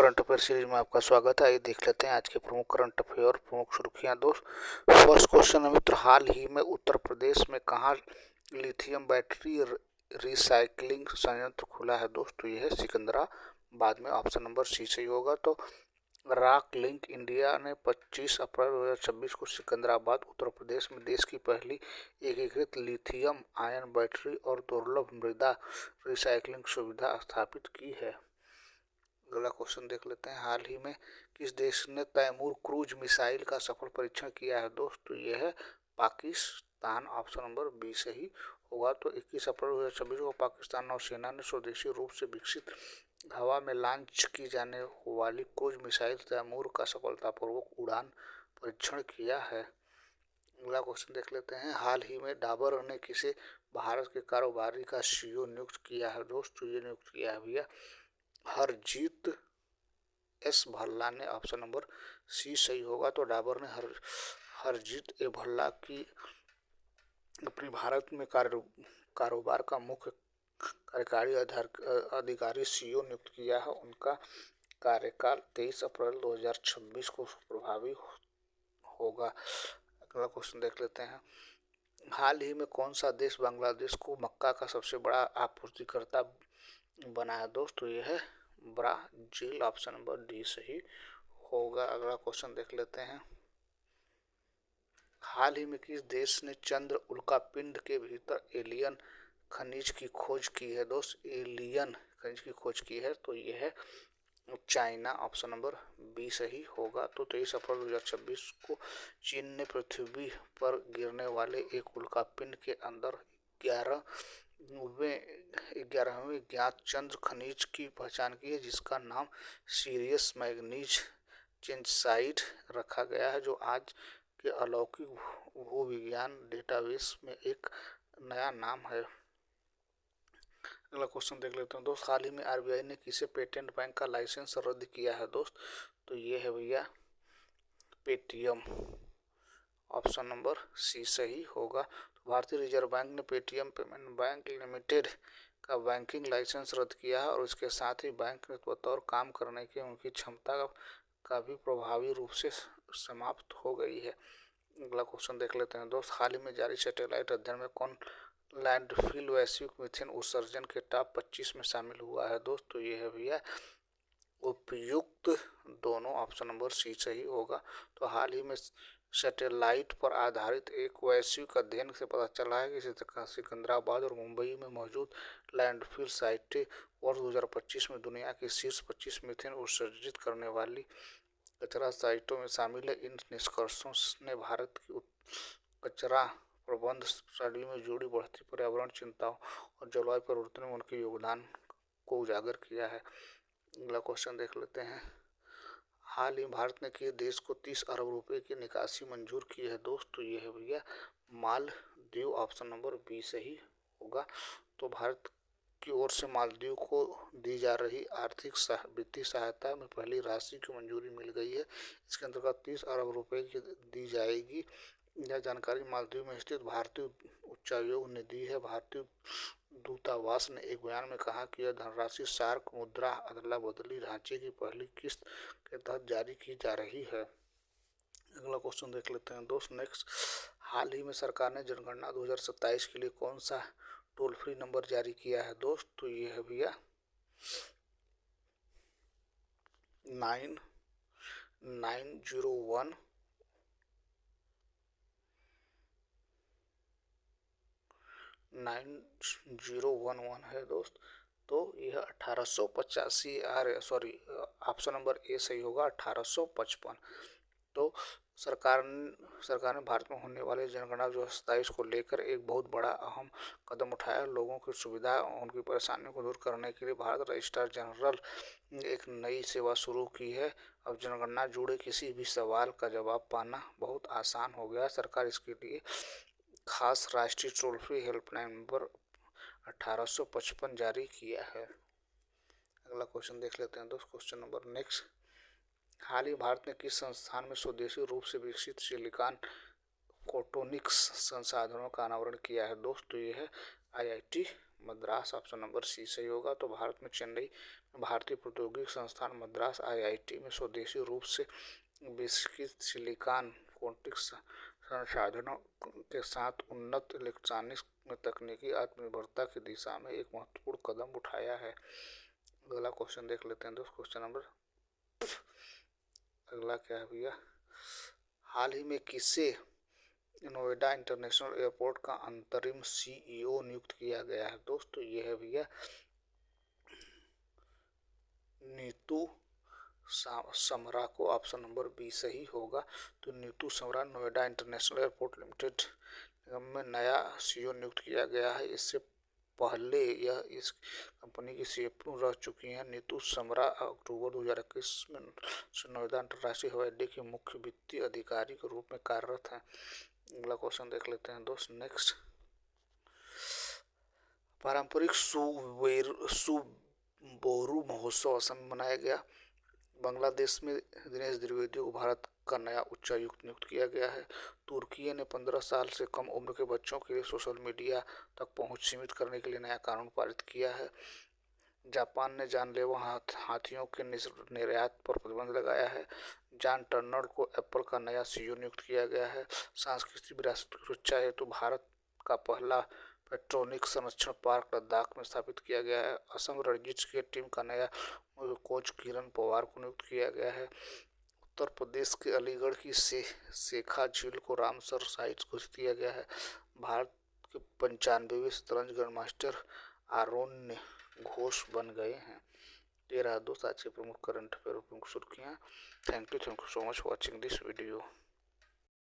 Current affair series में आपका स्वागत है। आइए देख लेते हैं आज के प्रमुख करंट अफेयर और प्रमुख सुर्खियां दोस्त। फर्स्ट क्वेश्चन है मित्र, हाल ही में उत्तर प्रदेश में कहाँ लिथियम बैटरी रिसाइकलिंग संयंत्र खुला है दोस्त? तो यह है सिकंदराबाद में। ऑप्शन नंबर सी सही होगा। तो रॉक लिंक इंडिया ने 25 अप्रैल 2026 को सिकंदराबाद उत्तर प्रदेश में देश की पहली एकीकृत लिथियम आयन बैटरी और दुर्लभ मृदा रिसाइकलिंग सुविधा स्थापित की है। अगला क्वेश्चन देख लेते हैं, हाल ही में किस देश ने तैमूर क्रूज मिसाइल का सफल परीक्षण किया है दोस्त? तो यह है पाकिस्तान। ऑप्शन नंबर बी सही होगा। तो 21 अप्रैल 2026 को पाकिस्तान नौसेना ने स्वदेशी रूप से विकसित हवा में लॉन्च की जाने वाली क्रूज मिसाइल तैमूर का सफलतापूर्वक उड़ान परीक्षण किया है। अगला क्वेश्चन देख लेते हैं, हाल ही में डाबर ने किसे भारत के कारोबारी का सीईओ नियुक्त किया है दोस्त? तो ये नियुक्त किया है भैया हरजीत एस भल्ला ने। ऑप्शन नंबर सी सही होगा। तो डाबर ने हरजीत ए भल्ला की अपनी भारत में कारोबार का मुख्य कार्यकारी अधिकारी सीईओ नियुक्त किया है। उनका कार्यकाल 23 अप्रैल 2026 को प्रभावी होगा। अगला क्वेश्चन देख लेते हैं, हाल ही में कौन सा देश बांग्लादेश को मक्का का सबसे बड़ा आपूर्तिकर्ता बना है दोस्त? तो यह है ब्राजील। ऑप्शन नंबर डी सही होगा। अगला क्वेश्चन देख लेते हैं, हाल ही में किस देश ने चंद्र उल्कापिंड के भीतर एलियन खनिज की खोज की है दोस्त? एलियन खनिज की खोज की है तो यह है चाइना। ऑप्शन नंबर बी सही होगा। तो 23 अप्रैल 2026 को चीन ने पृथ्वी पर गिरने वाले एक उल्कापिंड के अंदर 11वें ज्ञात चंद्र खनिज की पहचान की है, जिसका नाम सीरियस मैग्नीज चेंसाइड रखा गया है, जो आज के अलौकिक भूविज्ञान डेटाबेस में एक नया नाम है। अगला क्वेश्चन देख लेते हैं दोस्त, हाल ही में आरबीआई ने किसे पेटेंट बैंक का लाइसेंस रद्द किया है दोस्त? तो ये है भैया पेटीएम। ऑप्शन नंबर सी सही होगा। तो भारतीय रिजर्व बैंक ने पेटीएम पेमेंट बैंक लिमिटेड का बैंकिंग लाइसेंस रद्द किया है और इसके साथ ही बैंक में बतौर काम करने की उनकी क्षमता का भी प्रभावी रूप से समाप्त हो गई है। अगला क्वेश्चन देख लेते हैं दोस्त, हाल ही में जारी सैटेलाइट अध्ययन में कौन लैंडफिल वैश्विक मीथेन उत्सर्जन के टॉप 25 में शामिल हुआ है दोस्त? तो ये है भैया उपयुक्त दोनों। ऑप्शन नंबर सी सही होगा। तो हाल ही में सैटेलाइट पर आधारित एक वैश्विक अध्ययन से पता चला है कि सिकंदराबाद और मुंबई में मौजूद लैंडफिल साइटें वर्ष 2025 में दुनिया की शीर्ष 25 मीथेन उत्सर्जित करने वाली कचरा साइटों में शामिल है। इन निष्कर्षों ने भारत की कचरा प्रबंध प्रणाली में जुड़ी बढ़ती पर्यावरण चिंताओं और जलवायु परिवर्तन में उनके योगदान को उजागर किया है। अगला क्वेश्चन देख लेते हैं, हाल ही भारत ने किए देश को 30 अरब रुपए की निकासी मंजूर की है दोस्त? तो ये है भैया मालदीव। ऑप्शन नंबर बी सही होगा। तो भारत की ओर से मालदीव को दी जा रही आर्थिक वित्तीय सहायता में पहली राशि की मंजूरी मिल गई है। इसके अंतर्गत 30 अरब रुपए की दी जाएगी। यह जानकारी मालदीव में स्थित भारतीय उच्चायोग ने दी है। भारतीय दूतावास ने एक बयान में कहा कि यह धनराशि सार्क मुद्रा अदला बदली ढांचे की पहली किस्त के तहत जारी की जा रही है। अगला क्वेश्चन देख लेते हैं दोस्त नेक्स्ट, हाल ही में सरकार ने जनगणना 2027 के लिए कौन सा टोल फ्री नंबर जारी किया है दोस्त? तो ये है भैया 9901 9011 है दोस्त। तो यह 1885 सॉरी ऑप्शन नंबर ए सही होगा 1855। तो सरकार ने भारत में होने वाले जनगणना 2027 को लेकर एक बहुत बड़ा अहम कदम उठाया। लोगों की सुविधा और उनकी परेशानियों को दूर करने के लिए भारत रजिस्ट्रार जनरल ने एक नई सेवा शुरू की है। अब जनगणना जुड़े किसी भी सवाल का जवाब पाना बहुत आसान हो गया। सरकार इसके लिए खास राष्ट्रीय टोल फ्री हेल्पलाइन नंबर 1855 जारी किया है। अगला क्वेश्चन देख लेते हैं दोस्त, क्वेश्चन नंबर नेक्स्ट, हाल ही भारत ने किस संस्थान में स्वदेशी रूप से विकसित सिलिकॉन फोटोनिक्स संसाधनों का अनावरण किया है दोस्त? तो ये है IIT Madras, option number C सही होगा। तो भारत में चेन्नई भारतीय प्रौद्योगिकी संस्थान मद्रास IIT में स्वदेशी रूप से विकसित सिलिकॉन फोरेंसिक्स संसाधनों के साथ उन्नत इलेक्ट्रॉनिक्स में तकनीकी आत्मनिर्भरता की दिशा में एक महत्वपूर्ण कदम उठाया है। अगला क्वेश्चन देख लेते हैं दोस्तों। क्वेश्चन नंबर अगला क्या है भैया, हाल ही में किसे नोएडा इंटरनेशनल एयरपोर्ट का अंतरिम CEO नियुक्त किया गया है? दोस्तों ये है भैया नीतू समरा को, ऑप्शन नंबर बी सही होगा। तो Neetu Samra Noida international airport limited निगम में नया CEO नियुक्त किया गया है। इससे पहले यह इस कंपनी की CFO रह चुकी हैं। नीतू समरा अक्टूबर 2021 में नोएडा अंतर्राष्ट्रीय हवाई अड्डे की मुख्य वित्तीय अधिकारी के रूप में कार्यरत हैं। अगला क्वेश्चन देख लेते हैं दोस्त। नेक्स्ट, पारंपरिक सुबोरू महोत्सव असम में मनाया गया। बांग्लादेश में दिनेश द्विवेदी को भारत का नया उच्चायुक्त नियुक्त किया गया है। तुर्की ने 15 साल से कम उम्र के बच्चों के लिए सोशल मीडिया तक पहुंच सीमित करने के लिए नया कानून पारित किया है। जापान ने जानलेवा हाथियों के निर्यात पर प्रतिबंध लगाया है। जॉन टर्नर को एप्पल का नया CEO नियुक्त किया गया है। सांस्कृतिक विरासत की सुरक्षा हेतु भारत का पहला पेट्रोनिक संरक्षण पार्क लद्दाख में स्थापित किया गया है। असम रणजी क्रिकेट टीम का नया कोच किरण पवार को नियुक्त किया गया है। उत्तर प्रदेश के अलीगढ़ की शेखा झील को रामसर साइट घोषित किया गया है। भारत के 95वें शतरंज ग्रैंडमास्टर आरोन्य घोष बन गए हैं। ये रहा दोस्त आज के प्रमुख करंट अफेयर प्रमुख सुर्खियाँ। Thank you so much for watching this video.